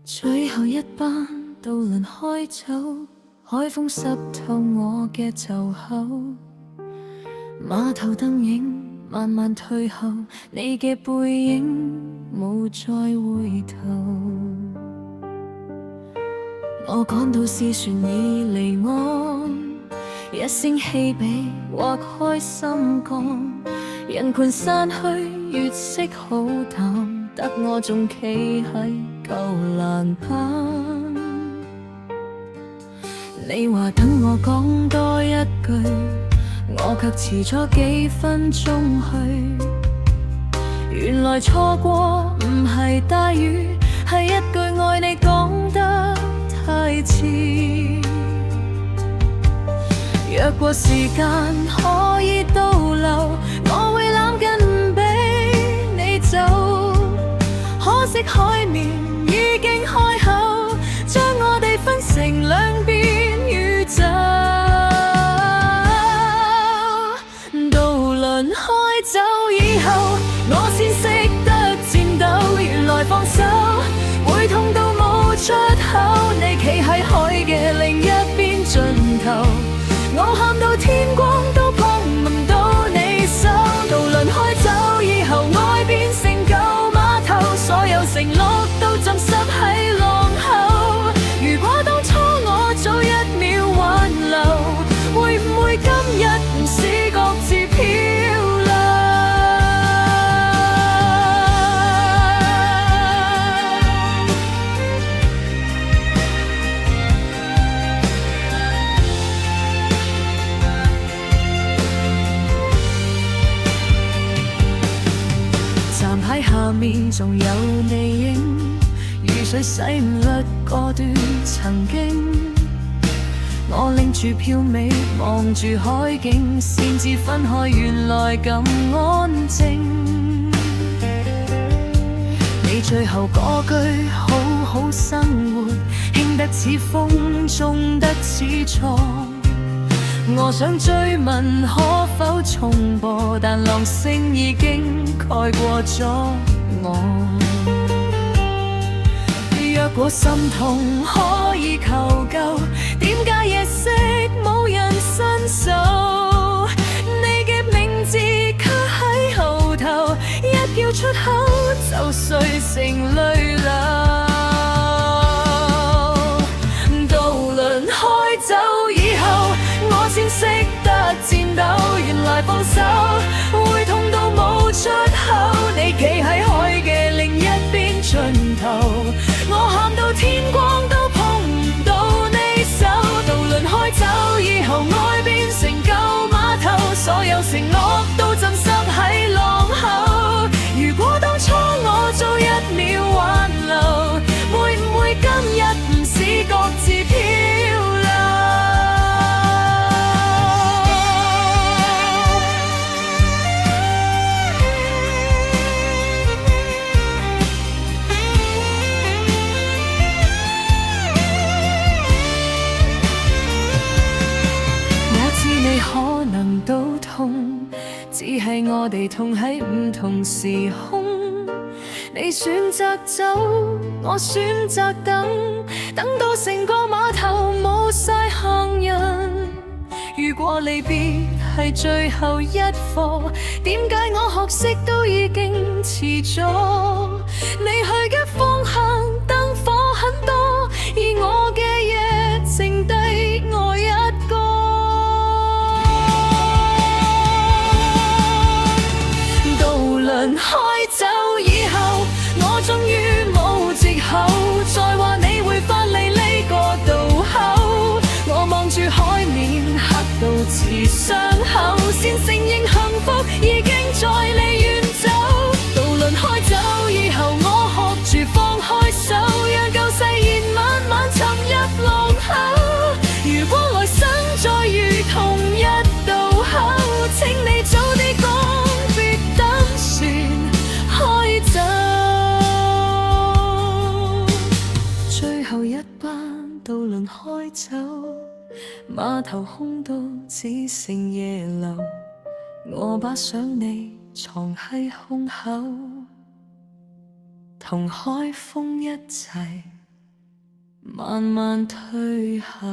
最後一班渡輪開走，海風濕透我嘅袖口，碼頭燈影慢慢退後，你嘅背影冇再回頭。我趕到試船已離岸，一聲汽笛劃開心肝，人群散去，月色好淡，得我仲企喺舊欄板。你話等我講多一句，我卻遲咗幾分鐘去。原來錯過唔係大雨，係一句愛你講得太遲。若果時間可以倒流，我會攬緊俾你走。可惜海面已經開口，將我哋分成兩邊宇宙。渡輪開走以後，我先識得戰鬥。原來放手會痛到冇出口，你企喺海嘅另一邊盡頭，我喊到天光都碰唔到你手。渡輪開走以後，愛變成舊碼頭，所有承諾都浸濕喺浪口。如果當初我早一秒挽留，會唔會今日唔使各自漂流？站喺下面仲有你影，雨水洗唔甩嗰段曾經。我拎住票尾望住海景，先至分開原來咁安靜。你最後嗰句好好生活，輕得似風，重得似錯。我想追問可否重播，但浪聲已經蓋過咗我。若果心痛可以求救，點解夜色冇人伸手？你嘅名字卡喺後頭，一叫出口就碎成淚流。渡輪開走以後，我先識得戰鬥。原來放手會痛到冇出口，你企喺海嘅另一邊盡頭，我喊到天光都碰唔到你手。渡輪開走以後，愛變成舊碼頭，所有承諾都浸濕喺浪口。如果當初我早一秒挽留，會唔會今日唔使各自漂流？你可能都痛，只係我哋痛喺唔同時空。你選擇走，我選擇等，等到成個碼頭冇晒行人。如果離別係最後一課，點解我學識都已經遲咗？你去嘅方向燈火很多，而我嘅夜剩低我一個。渡輪開走以後，我終於冇藉口再話你會返嚟呢個渡口。我望住海面黑到似傷口，先承認幸福已經在離遠走。渡輪開走以後，我學住放開手，讓舊誓言慢慢沉入浪口。如果來生再遇同一渡口，請你早啲講，別等船開走。最後一班渡輪開走，碼頭空到只剩夜流，我把想你藏喺胸口，同海風一齊慢慢退後。